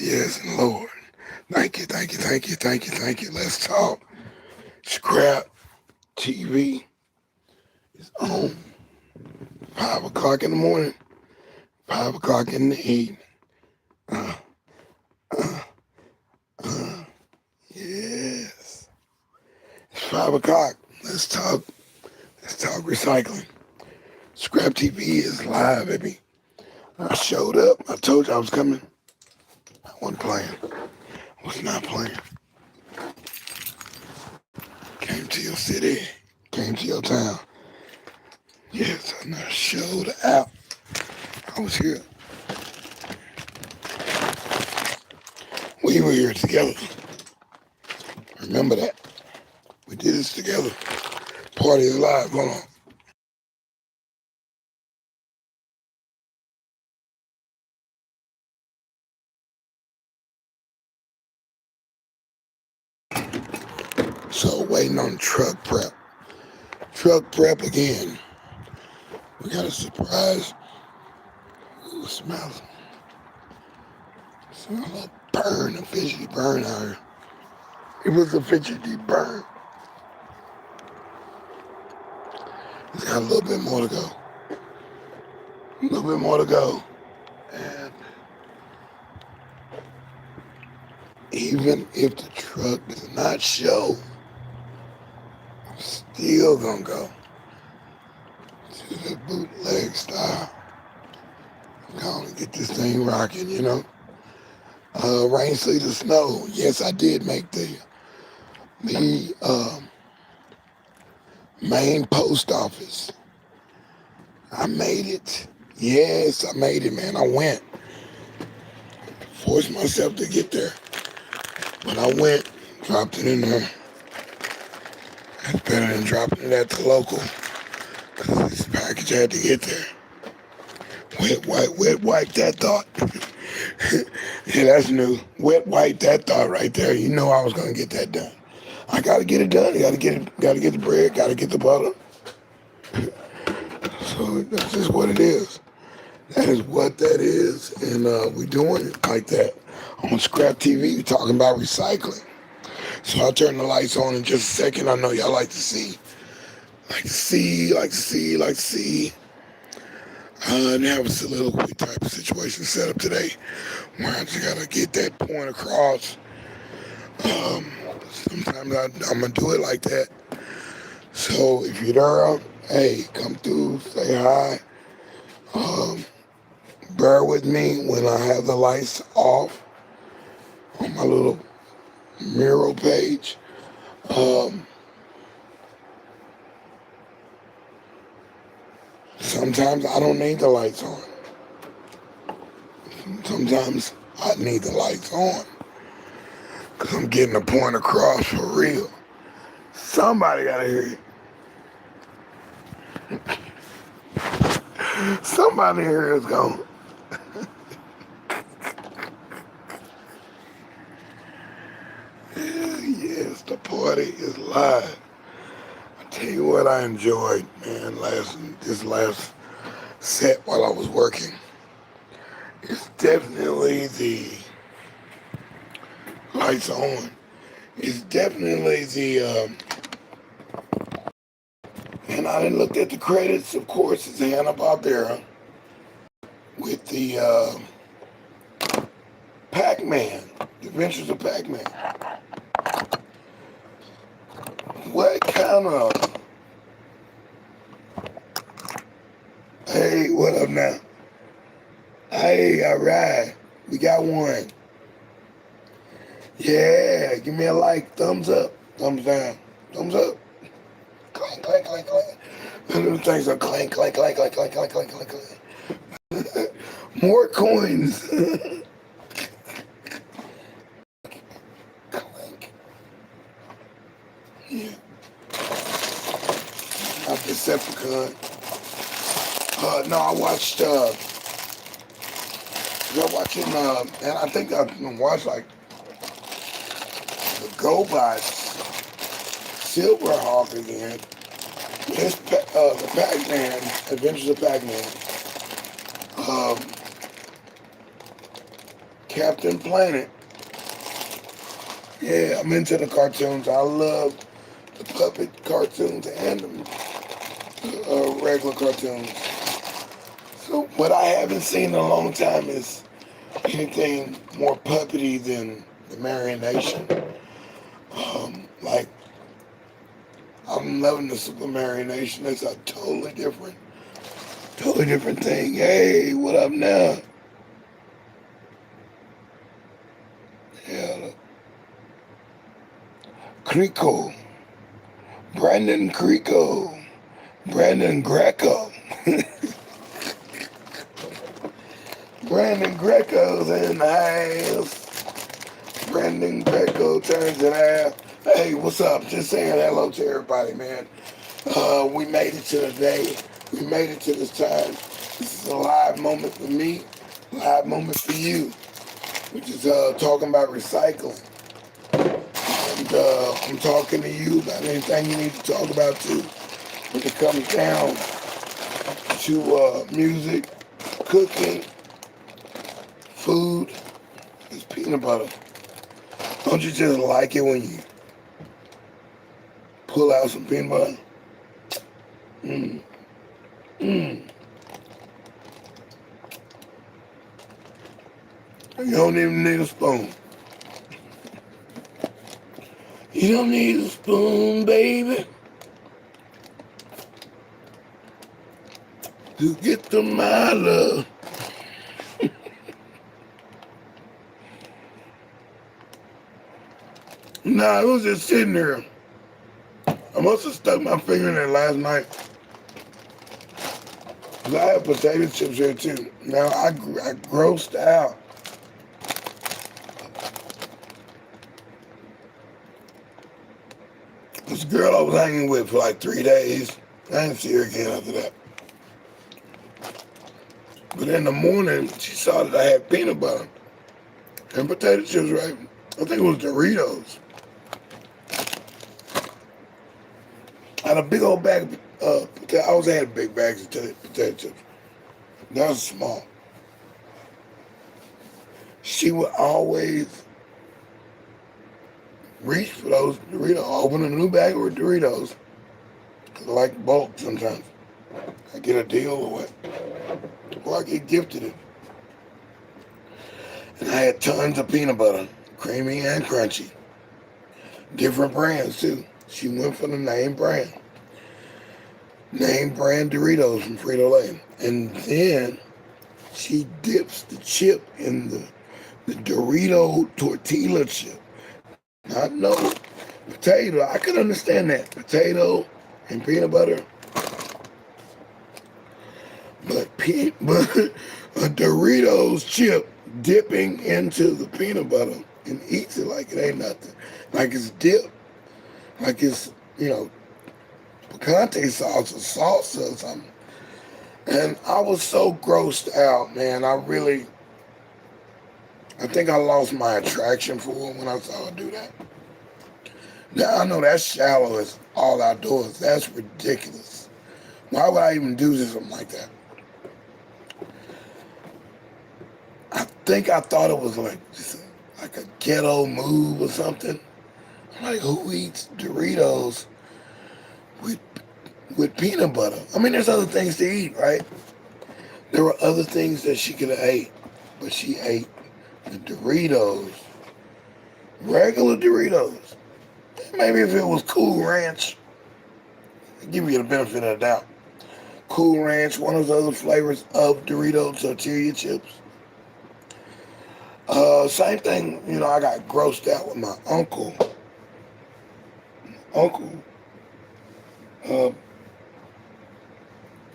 yes, Lord. Thank you, thank you, thank you, thank you, thank you. Let's talk. ScrAp TV is on 5 o'clock in the morning, 5 o'clock in the evening. Uh, uh, yes. It's 5 o'clock. Let's talk. Let's talk recycling. ScrAp TV is live, baby. I showed up. I told you I was coming. I wasn't playing. I was not playing. Came to your city. Came to your town. Yes, I showed out. I was here. We were here together. Remember that. We did this together. Party is live. Hold on. So waiting on truck prep. Truck prep again. We got a surprise. Ooh, it smells. Smell a burn, a fidgety burn out here. It was a fidgety burn. It's got a little bit more to go. A little bit more to go. And even if the truck does not show, I'm still gonna go to the bootleg style. I'm gonna get this thing rocking, you know. Rain, sleet, or snow. Yes, I did make the main post office. I made it. Yes, I made it, man. I went. Forced myself to get there. But I went, dropped it in there. That's better than dropping it at the local. Because this package had to get there. Wet wipe that thought. Yeah, that's new. Wet wipe that thought right there. You know I was gonna get that done. I gotta get it done. Gotta get the bread, gotta get the butter. So that's just what it is. That is what that is. And we doing it like that. On ScrAp TV, we talking about recycling. So I'll turn the lights on in just a second. I know y'all like to see. Like to see. And that was a little quick type of situation set up today where I just gotta get that point across. Sometimes I'm gonna do it like that. So if you're there, hey, come through, say hi. Bear with me when I have the lights off on my little mural page. Sometimes I don't need the lights on. Sometimes I need the lights on. Because I'm getting the point across for real. Somebody gotta hear it. Somebody here is going. Yes, the party is live. I tell you what I enjoyed, man, this last set while I was working. It's definitely the lights on. It's definitely the, and I didn't look at the credits, of course, it's Hanna-Barbera with the Pac-Man, The Adventures of Pac-Man. What kind of, hey, what up now? Hey, all right, we got one. Yeah, give me a like, thumbs up, thumbs down, thumbs up. Clank, clank, clank, clank. And them things are clank, clank, clank, clank, clank, clank, clank, clank, clank. More coins. Clank. Yeah. Not Decepticon. No, I watched, and I think I've watched like the GoBots, Silverhawk again. It's the Pac-Man, Adventures of Pac-Man. Captain Planet. Yeah, I'm into the cartoons. I love the puppet cartoons and the regular cartoons. So what I haven't seen in a long time is anything more puppety than the marionation. Like, I'm loving the super marionation. It's a totally different thing. Hey, what up now? Yeah, Crico. Brandon Crico. Brandon Greco. Brandon Greco's in the house. Brandon Greco turns it out. Hey, what's up? Just saying hello to everybody, man. We made it to the day. We made it to this time. This is a live moment for me, live moment for you. We're just talking about recycling. And I'm talking to you about anything you need to talk about too. When it comes down to music, cooking, food, it's peanut butter. Don't you just like it when you pull out some peanut butter? Mmm. Mmm. You don't even need a spoon. You don't need a spoon, baby, to get to my love. Nah, it was just sitting there. I must have stuck my finger in there last night. Cause I have potato chips here too. Now I grossed out. This girl I was hanging with for like 3 days. I didn't see her again after that. But in the morning, she saw that I had peanut butter and potato chips, right? I think it was Doritos. I had a big old bag of potato. I always had big bags of potato chips. That was small. She would always reach for those Doritos, open a new bag of Doritos. Cause I like bulk sometimes. I get a deal or what. Or I get gifted it. And I had tons of peanut butter, creamy and crunchy. Different brands too. She went for the name brand. Name brand Doritos from Frito-Lay. And then she dips the chip in the Dorito tortilla chip. Not no potato. I could understand that. Potato and peanut butter. But a Doritos chip dipping into the peanut butter and eats it like it ain't nothing. Like it's dipped. Like it's, picante sauce or salsa or something. And I was so grossed out, man. I think I lost my attraction for her when I saw her do that. Now I know that's shallow as all outdoors. That's ridiculous. Why would I even do something like that? I think I thought it was like a ghetto move or something. I'm like, who eats Doritos with peanut butter? I mean, there's other things to eat, right? There were other things that she could have ate, but she ate the Doritos, regular Doritos. Maybe if it was Cool Ranch, I'd give you the benefit of the doubt. Cool Ranch, one of those other flavors of Doritos tortilla chips. Same thing, I got grossed out with my uncle.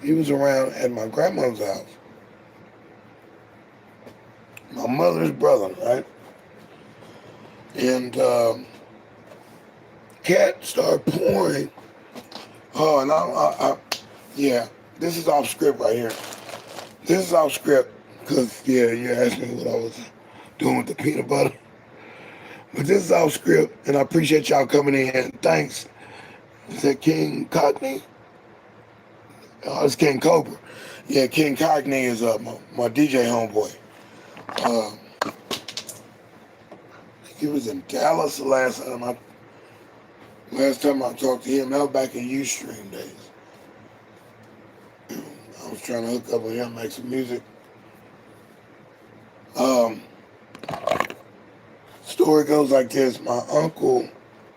He was around at my grandmother's house. My mother's brother, right? And cat started pouring. Oh, and yeah, this is off script right here. This is off script because, you asked me what I was doing with the peanut butter. But this is off script, and I appreciate y'all coming in. Thanks. Is that King Cockney? Oh, it's King Cobra. Yeah, King Cockney is my DJ homeboy. He was in Dallas the last time I talked to him. That was back in Ustream days. I was trying to hook up with him, make some music. Um, Story goes like this. My uncle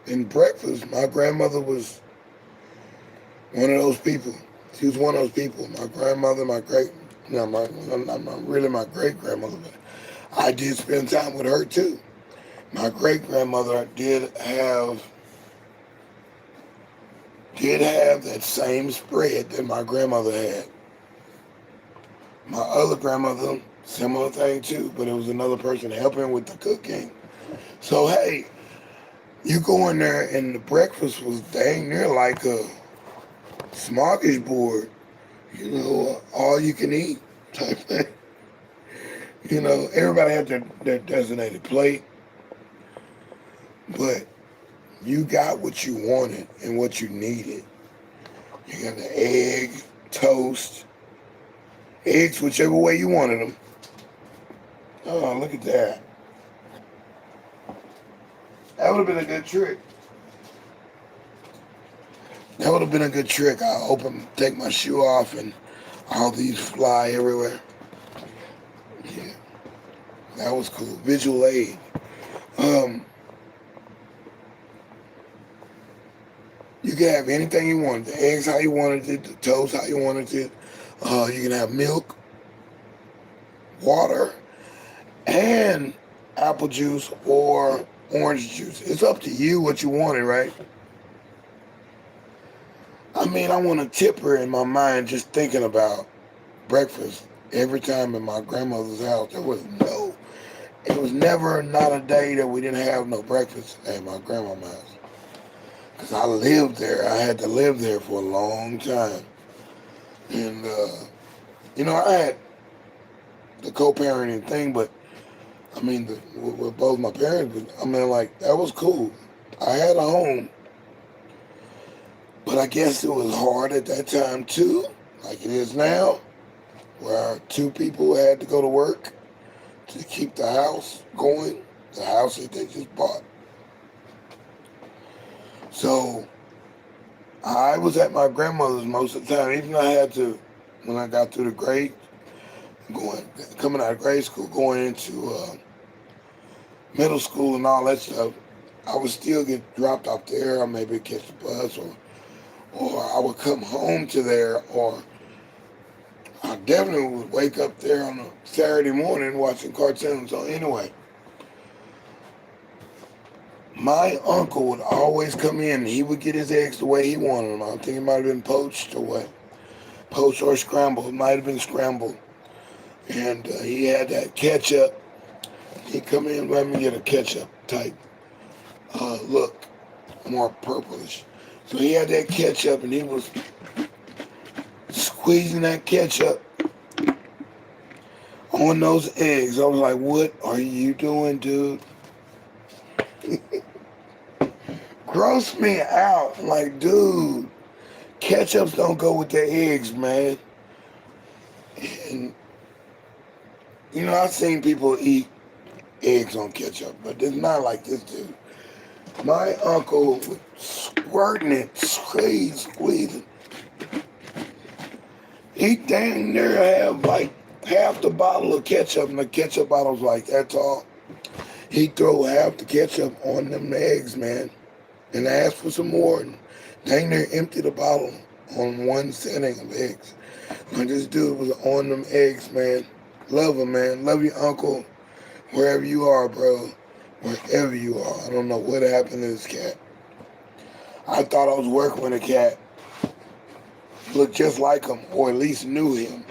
in breakfast, my grandmother was one of those people. She was one of those people. My grandmother, not really my great grandmother, but I did spend time with her too. My great grandmother did have that same spread that my grandmother had. My other grandmother, similar thing too, but it was another person helping with the cooking. So hey, you go in there and the breakfast was dang near like a smorgasbord, all you can eat type thing. Everybody had their designated plate, but you got what you wanted and what you needed. You got the egg, toast, eggs whichever way you wanted them. Oh, look at that. That would have been a good trick. That would have been a good trick. Take my shoe off, and all these fly everywhere. Yeah, that was cool. Visual aid. You can have anything you wanted. The eggs how you wanted it, the toast how you wanted it. You can have milk, water, and apple juice or orange juice. It's up to you what you wanted, right? I mean, I want to tip her in my mind just thinking about breakfast. Every time in my grandmother's house, it was never not a day that we didn't have no breakfast at my grandma's house. Because I lived there. I had to live there for a long time. And, I had the co-parenting thing, but, with both my parents, that was cool. I had a home. But I guess it was hard at that time, too, like it is now, where two people had to go to work to keep the house going, the house that they just bought. So I was at my grandmother's most of the time, even though I had to, when I got through coming out of grade school, going into middle school and all that stuff, I would still get dropped off there, or maybe catch the bus, or I would come home to there, or I definitely would wake up there on a Saturday morning watching cartoons. So anyway, my uncle would always come in and he would get his eggs the way he wanted them. I think it might have been poached or what. Poached or scrambled. It might have been scrambled. And he had that ketchup. He'd come in, let me get a ketchup type look, more purplish. So he had that ketchup and he was squeezing that ketchup on those eggs. I was like, what are you doing, dude? Gross me out. Like, dude, ketchups don't go with the eggs, man. And, I've seen people eat eggs on ketchup, but it's not like this dude. My uncle was squirting it, squeezing. He dang near have like half the bottle of ketchup, and the ketchup bottle's like that tall. He'd throw half the ketchup on them eggs, man, and ask for some more, and dang near empty the bottle on one setting of eggs. Like, this dude was on them eggs, man. Love him, man. Love your uncle, wherever you are, bro. Wherever you are. I don't know what happened to this cat. I thought I was working with a cat. Looked just like him, or at least knew him.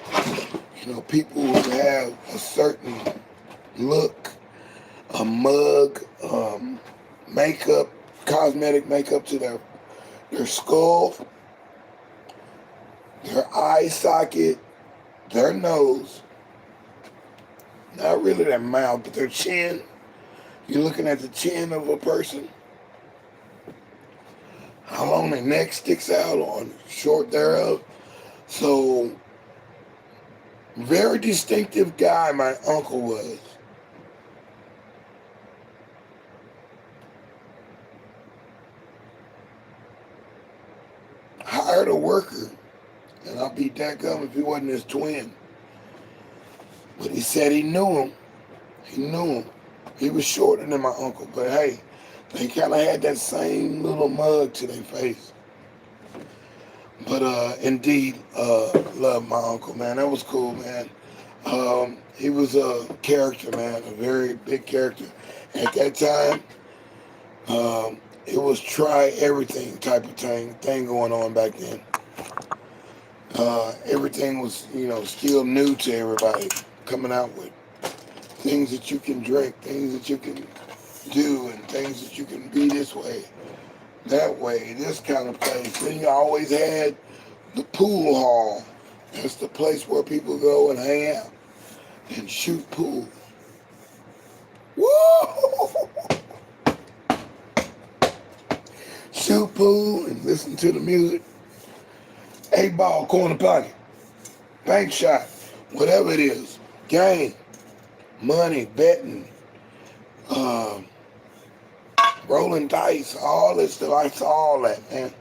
People who have a certain look, a mug, makeup, cosmetic makeup to their skull, their eye socket, their nose, not really their mouth, but their chin. You're looking at the chin of a person, how long their neck sticks out or short thereof. So, very distinctive guy my uncle was. hired a worker, and I'll be dadgum if he wasn't his twin. But he said he knew him. He knew him. He was shorter than my uncle, but hey, they kind of had that same little mug to their face. But indeed, love my uncle, man. That was cool, man. He was a character, man, a very big character. At that time, it was try everything type of thing going on back then. Everything was, still new to everybody, coming out with things that you can drink, things that you can do, and things that you can be this way, that way, this kind of place. Then you always had the pool hall. That's the place where people go and hang out and shoot pool. Woo! Shoot pool and listen to the music. 8-ball, corner pocket, bank shot, whatever it is, game, money, betting, rolling dice, all this stuff. I saw all that, man.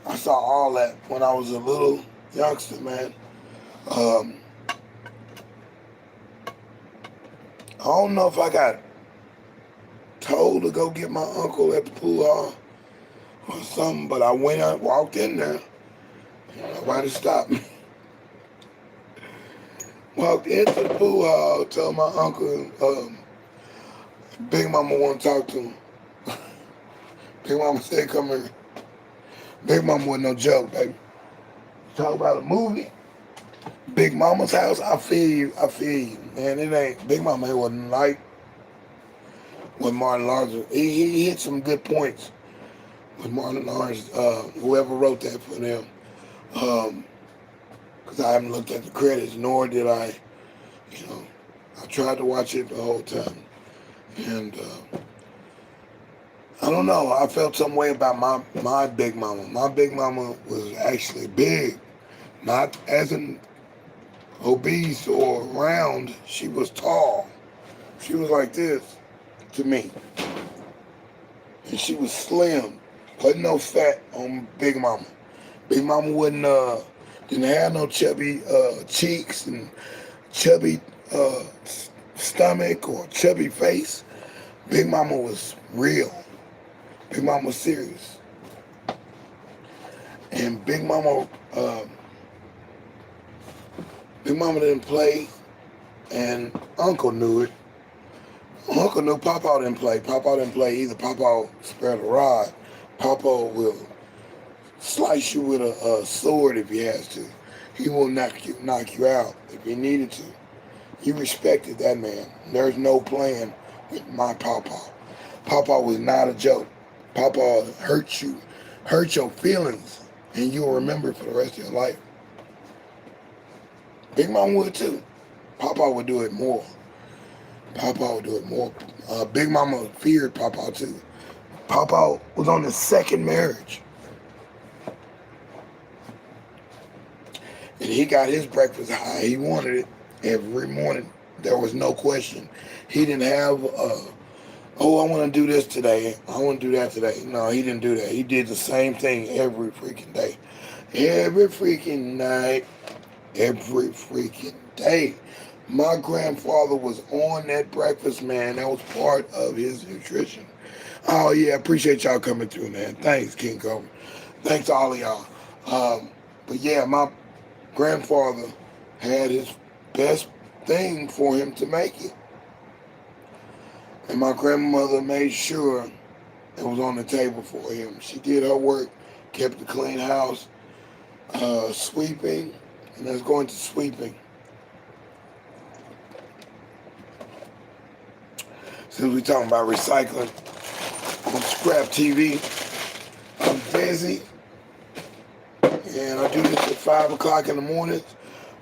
I saw all that when I was a little youngster, man. I don't know if I got told to go get my uncle at the pool hall or something, but I went out, walked in there. Nobody stopped me. Walked into the pool hall, told my uncle, Big Mama want to talk to him. Big Mama said, come here. Big Mama wasn't no joke, baby. Talk about a movie. Big Mama's house, I feel you. Man, it ain't, Big Mama wasn't like with Martin Lawrence. He hit some good points with Martin Lawrence, whoever wrote that for them. Because I haven't looked at the credits, nor did I, I tried to watch it the whole time. And I don't know, I felt some way about my Big Mama. My Big Mama was actually big, not as in obese or round. She was tall. She was like this to me. And she was slim, wasn't no fat on Big Mama. Big Mama didn't have no chubby cheeks and chubby stomach or chubby face. Big Mama was real. Big Mama was serious. And Big Mama didn't play, and Uncle knew it. Uncle knew Papa didn't play. Papa didn't play either. Papa spared a rod. Papa will slice you with a sword if he has to. He will knock you out if he needed to. He respected that man. There's no playing with my Papa. Papa was not a joke. Papa hurt your feelings, and you'll remember it for the rest of your life. Big Mama would too. Papa would do it more. Big Mama feared Papa too. Papa was on his second marriage. And he got his breakfast high. He wanted it every morning. There was no question. He didn't have, I want to do this today. I want to do that today. No, he didn't do that. He did the same thing every freaking day. Every freaking night. Every freaking day. My grandfather was on that breakfast, man. That was part of his nutrition. Oh, yeah, appreciate y'all coming through, man. Thanks, King Cobra. Thanks to all of y'all. But yeah, my grandfather had his best thing for him to make it. And my grandmother made sure it was on the table for him. She did her work, kept a clean house, sweeping, and let's go into sweeping. Since we're talking about recycling, on ScrAp TV, I'm deSz'e, and I do this at 5 o'clock in the mornings,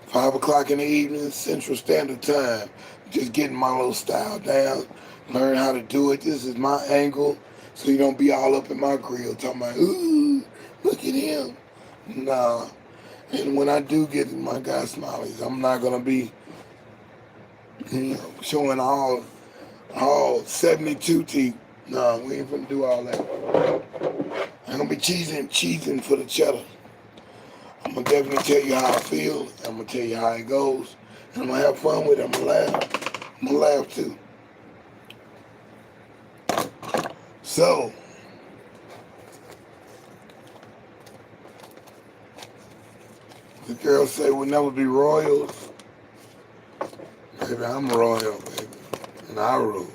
5 o'clock in the evening, Central Standard Time. Just getting my little style down, learn how to do it. This is my angle, so you don't be all up in my grill talking about, ooh, look at him. Nah. And when I do get my guy smileys, I'm not going to be showing all 72 teeth. No, we ain't gonna do all that. I'm gonna be cheesing for the cheddar. I'm going to definitely tell you how I feel. I'm going to tell you how it goes. And I'm going to have fun with it. I'm going to laugh. I'm going to laugh too. So, the girls say we'll never be royals. Baby, I'm royal, baby. And I rule.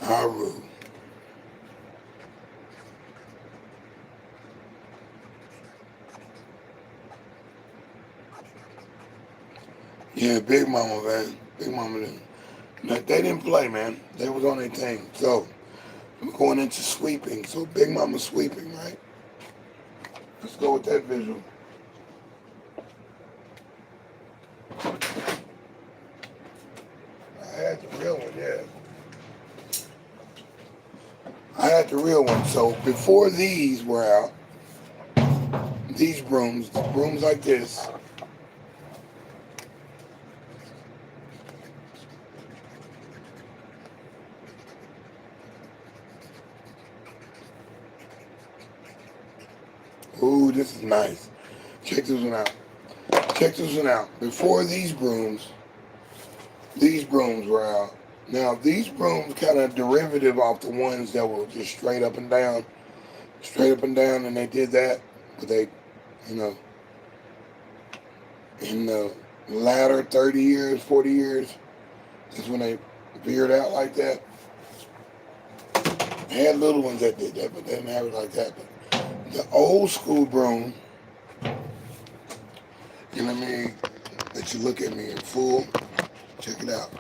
I rule. Yeah, Big Mama, man. Big Mama didn't. They didn't play, man. They was on their thing. So, we're going into sweeping. So, Big Mama sweeping, right? Let's go with that visual. I had the real one, yeah. I had the real one. So, before these were out, these brooms like this, ooh, this is nice. Check this one out. Check this one out. Before these brooms were out. Now, these brooms kind of derivative off the ones that were just straight up and down, and they did that, but they, you know, in the latter 30 years, 40 years, is when they veered out like that. They had little ones that did that, but they didn't have it like that. But the old school broom, you know what I mean? Let you look at me in full. Check it out.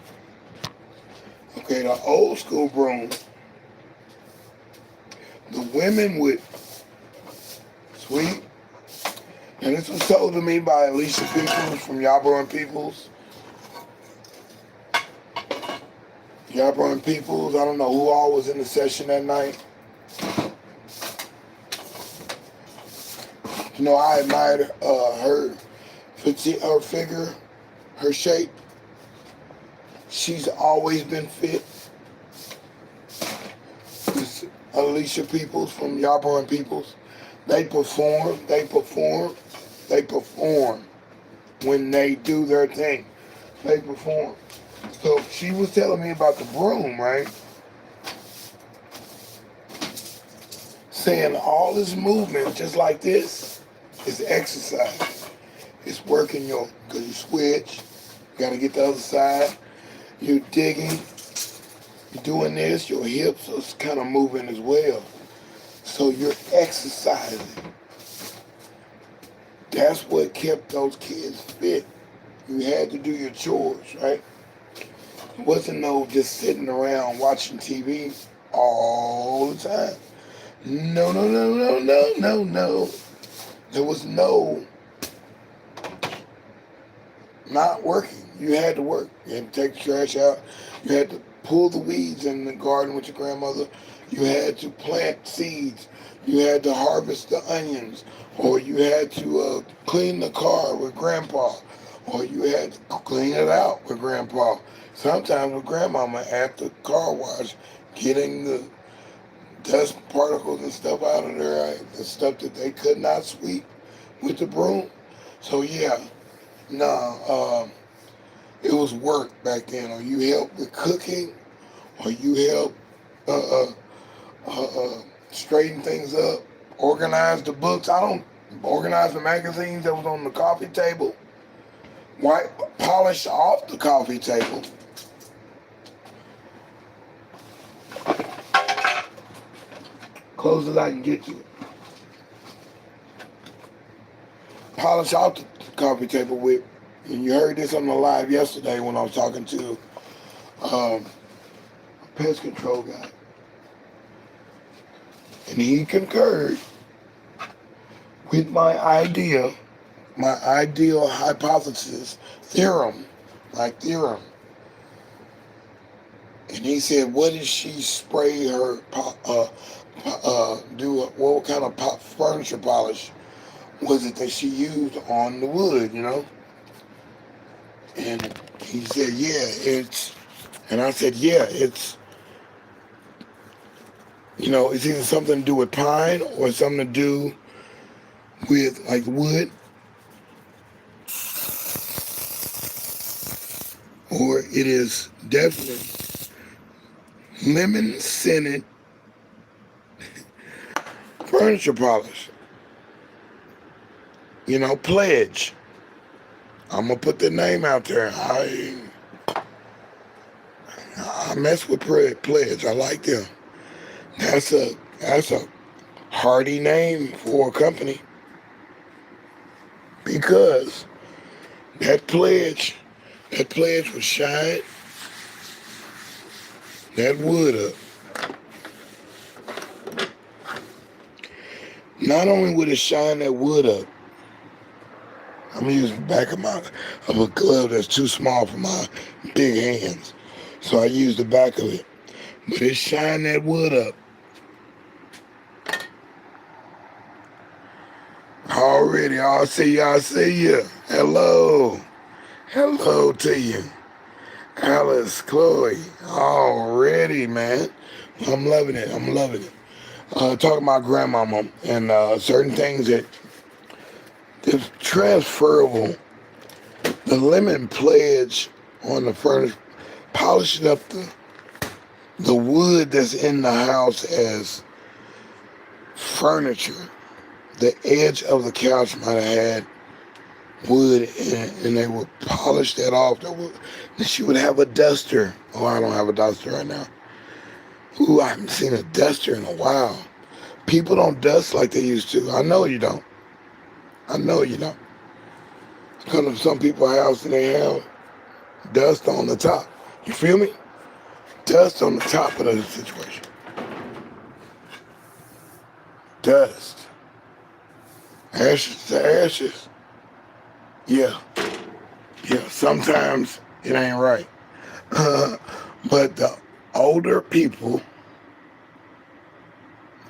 Okay, the old school broom, the women would sweep, and this was told to me by Alicia Peoples from Yarborough Peoples. Yarborough Peoples, I don't know who all was in the session that night. You know, I admired her figure, her shape. She's always been fit. This Alicia Peoples from Yarborough Peoples. They perform when they do their thing. They perform. So she was telling me about the broom, right? Saying all this movement, just like this, is exercise. It's working because you switch, you gotta get the other side, you're digging, you're doing this, your hips are kind of moving as well. So you're exercising. That's what kept those kids fit. You had to do your chores, right? It wasn't no just sitting around watching TV all the time. No. There was no not working. You had to work. You had to take the trash out. You had to pull the weeds in the garden with your grandmother. You had to plant seeds. You had to harvest the onions. Or you had to clean the car with grandpa. Or you had to clean it out with grandpa. Sometimes with grandmama at the car wash, getting the dust particles and stuff out of there, right? The stuff that they could not sweep with the broom. So yeah, it was work back then. Or you helped with cooking, or you helped straighten things up, organize the books. I don't organize the magazines that was on the coffee table. Polish off the coffee table. Close as I can get you. Polish off the coffee table with, and you heard this on the live yesterday when I was talking to a pest control guy. And he concurred with my ideal hypothesis, theorem. And he said, what did she spray her, what kind of furniture polish was it that she used on the wood, you know? And he said, yeah, and I said, yeah, it's either something to do with pine or something to do with like wood, or it is definitely lemon scented furniture polish. Pledge. I'm gonna put the name out there. I mess with Pledge. I like them. That's a hearty name for a company, because that pledge would shine that wood up. Not only would it shine that wood up, I'm gonna use the back of a glove that's too small for my big hands, so I use the back of it. But it shine that wood up. Already, I see you. Hello to you, Alice, Chloe. Already, man. I'm loving it. Talking about grandmama and certain things that is transferable. The lemon pledge on the furniture, polishing up the wood that's in the house as furniture. The edge of the couch might have had wood in it, and they would polish that off. Then she would have a duster. Oh, I don't have a duster right now. Ooh, I haven't seen a duster in a while. People don't dust like they used to. I know you don't. Come to some people's house and they have dust on the top. You feel me? Dust on the top of the situation. Dust. Ashes to ashes. Yeah. Sometimes it ain't right. But the older people,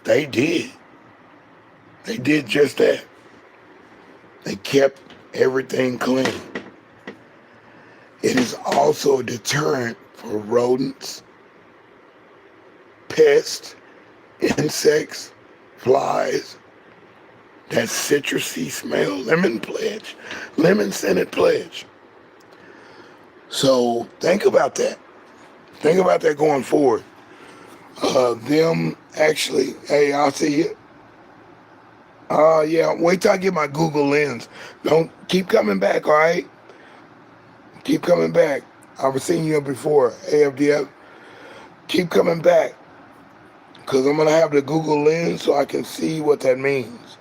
they did just that. They kept everything clean. It is also a deterrent for rodents, pests, insects, flies. That citrusy smell, lemon scented pledge. So think about that. Think about that going forward. Them actually, hey, I'll see you. Yeah, wait till I get my Google Lens. Don't keep coming back, all right? Keep coming back. I've seen you before, AFDF. Keep coming back, because I'm going to have the Google Lens so I can see what that means.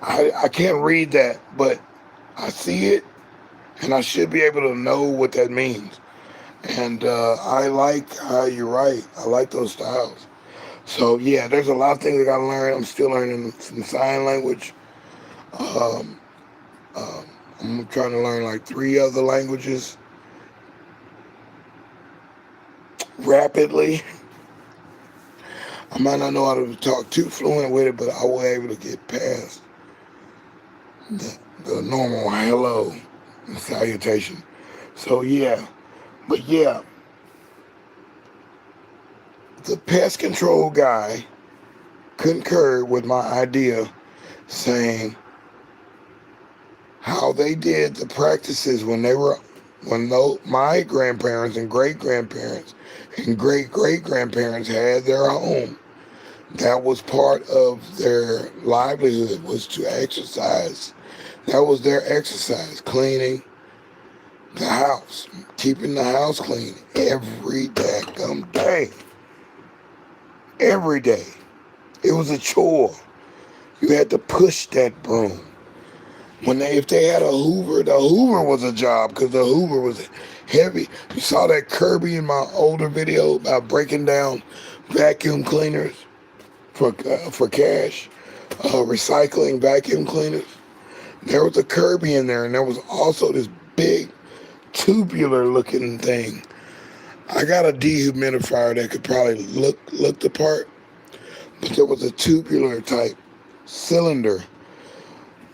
I can't read that, but I see it, and I should be able to know what that means. And I like how you're right. I like those styles. So, yeah, there's a lot of things I got to learn. I'm still learning some sign language. I'm trying to learn like 3 other languages rapidly. I might not know how to talk too fluent with it, but I will be able to get past the normal hello and salutation. So, yeah. But, yeah. The pest control guy concurred with my idea, saying how they did the practices when my grandparents and great-grandparents and great-great-grandparents had their home. That was part of their livelihood, was to exercise. That was their exercise, cleaning the house, keeping the house clean every daggum day. Every day. It was a chore. You had to push that broom. If they had a Hoover, the Hoover was a job, because the Hoover was heavy. You saw that Kirby in my older video about breaking down vacuum cleaners for cash, recycling vacuum cleaners. There was a Kirby in there, and there was also this big tubular looking thing. I got a dehumidifier that could probably look the part, but there was a tubular type cylinder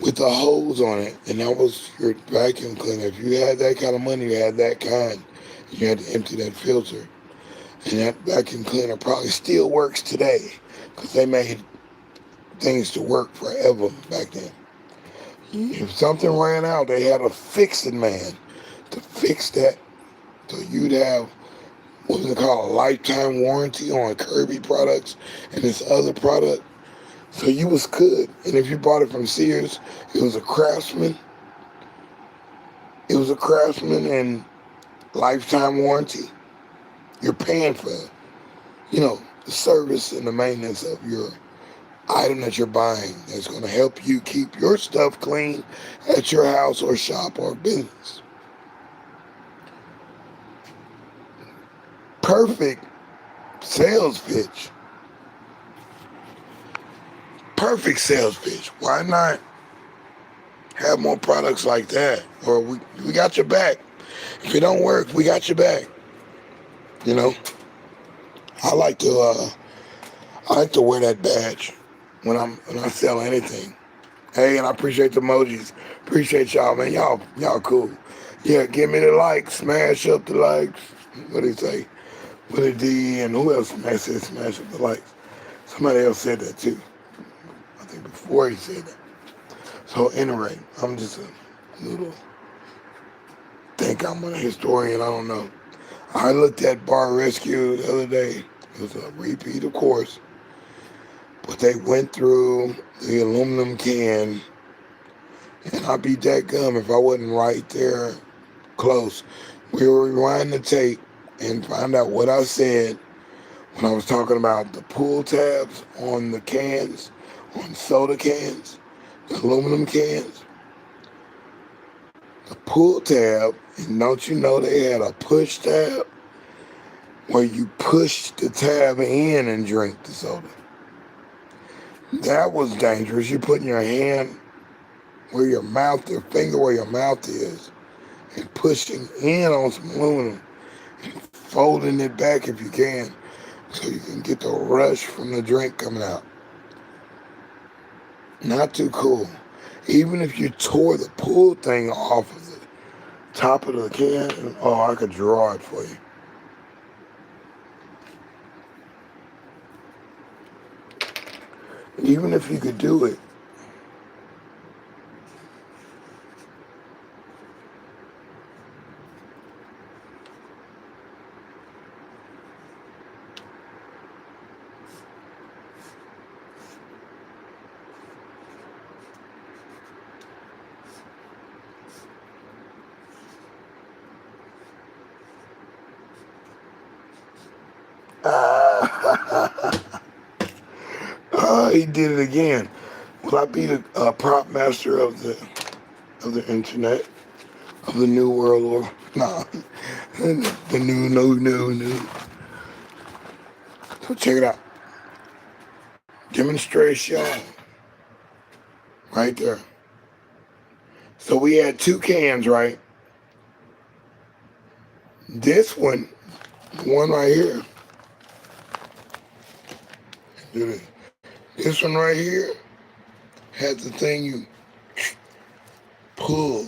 with a hose on it, and that was your vacuum cleaner. If you had that kind of money, you had that kind. You had to empty that filter. And that vacuum cleaner probably still works today. because they made things to work forever back then. If something ran out, they had a fixing man to fix that. So you'd have, what was it called, a lifetime warranty on Kirby products and this other product. So you was good. And if you bought it from Sears, it was a Craftsman. It was a Craftsman and lifetime warranty. You're paying for, the service and the maintenance of your item that you're buying that's going to help you keep your stuff clean at your house or shop or business. Perfect sales pitch. Perfect sales pitch. Why not have more products like that? Or we got your back. If it don't work, we got your back. I like to wear that badge when I sell anything. Hey, and I appreciate the emojis. Appreciate y'all, man. Y'all cool. Yeah, give me the likes. Smash up the likes. What do you say? With a D, and who else said smash up the likes? Somebody else said that too. I think before he said that. So anyway, I'm just a little, think I'm a historian, I don't know. I looked at Bar Rescue the other day. It was a repeat, of course. But they went through the aluminum can, and I'd be dadgum if I wasn't right there close. We will rewind the tape and find out what I said when I was talking about the pull tabs on the cans, on soda cans, the aluminum cans. The pull tab, and don't you know they had a push tab where you push the tab in and drink the soda. That was dangerous. You're putting your hand where your mouth, your finger where your mouth is, and pushing in on some aluminum and folding it back if you can so you can get the rush from the drink coming out. Not too cool. Even if you tore the pull thing off of the top of the can, I could draw it for you. Even if you could do it, he did it again. Will I be the prop master of the internet, of the new world order? Nah, the new. So check it out. Demonstration right there. So we had two cans, right? This one right here. This one right here has the thing you pull.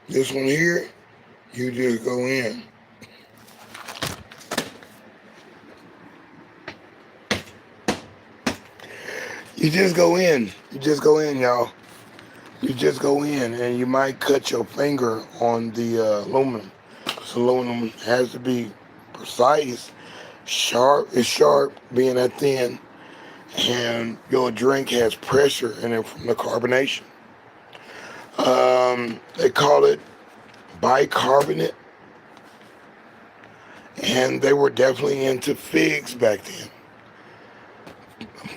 This one here, you just go in. You just go in. Y'all. You just go in, and you might cut your finger on the aluminum. Because aluminum has to be precise. Sharp is sharp, being that thin. And your drink has pressure in it from the carbonation. They call it bicarbonate. And they were definitely into figs back then.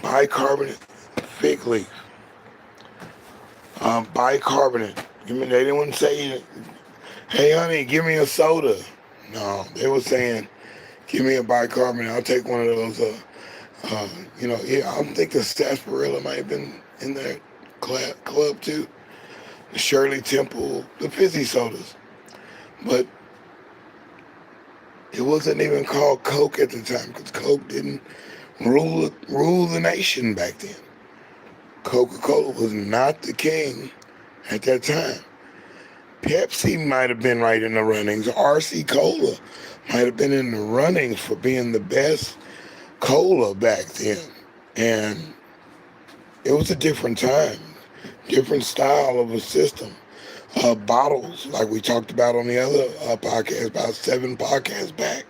Bicarbonate fig leaf. Bicarbonate. They didn't say, hey honey, give me a soda. No, they were saying, give me a bicarbonate. I'll take one of those. I think the sarsaparilla might have been in that club too. The Shirley Temple, the fizzy sodas. But it wasn't even called Coke at the time because Coke didn't rule the nation back then. Coca-Cola was not the king at that time. Pepsi might have been right in the runnings. RC Cola might have been in the runnings for being the best cola back then. And it was a different time, different style of a system. Bottles, like we talked about on the other podcast, about 7 podcasts back.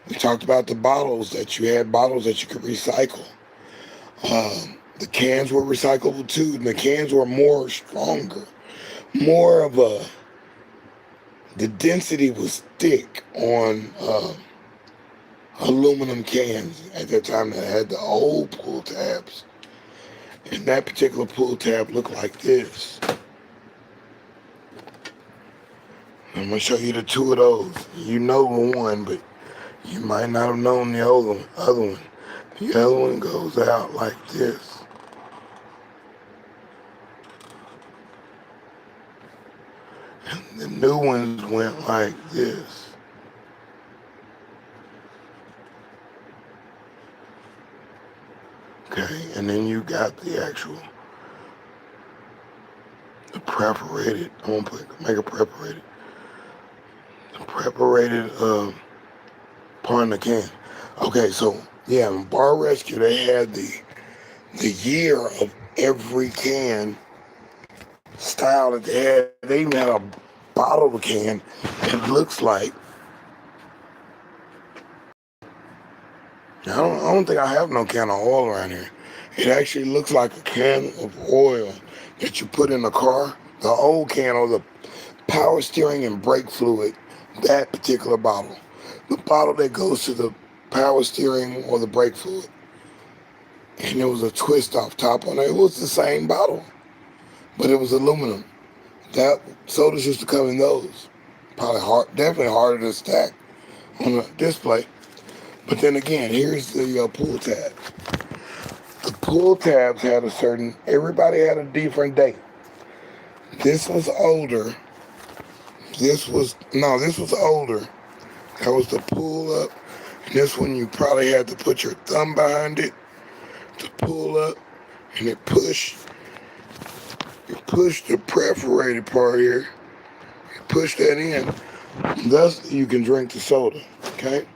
We talked about the bottles that you had, bottles that you could recycle. The cans were recyclable too, and the cans were more stronger, more of a, the density was thick on aluminum cans at that time that had the old pull tabs. And that particular pull tab looked like this. I'm going to show you the 2 of those. You know the one, but you might not have known the other one. The other one goes out like this. And the new ones went like this. Okay, and then you got the actual, the perforated, I'm going to make a perforated. The perforated part in the can. Okay, so yeah, in Bar Rescue they had the year of every can style that they had. They even had a bottle of a can. It looks like, I don't think I have no can of oil around here. It actually looks like a can of oil that you put in a car. The old can, or the power steering and brake fluid, that particular bottle. The bottle that goes to the power steering or the brake fluid. And there was a twist off top on it. It was the same bottle, but it was aluminum. That sodas used to come in those. Probably definitely harder to stack on a display. But then again, here's the pull tab. The pull tabs had everybody had a different date. This was older. This was older. That was the pull up. And this one you probably had to put your thumb behind it to pull up, and it push. You push the perforated part here. You push that in. Thus, you can drink the soda. Okay.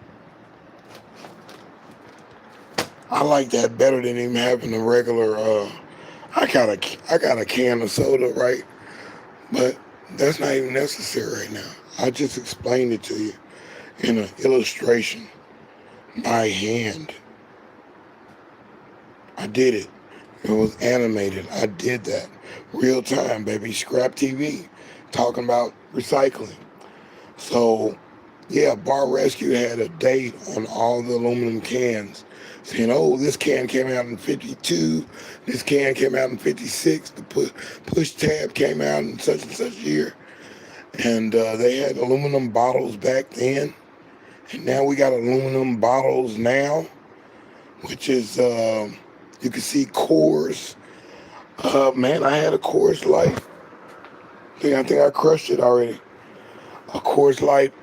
I like that better than even having a regular. I got a can of soda, right? But that's not even necessary right now. I just explained it to you in an illustration by hand. I did it. It was animated. I did that. Real time, baby. ScrAp TV. Talking about recycling. So, yeah, Bar Rescue had a date on all the aluminum cans. Saying, oh, this can came out in 52. This can came out in 56. The push tab came out in such and such year. And they had aluminum bottles back then. And now we got aluminum bottles now, which is, you can see Coors. Man, I had a Coors Light. I think I crushed it already. A Coors Light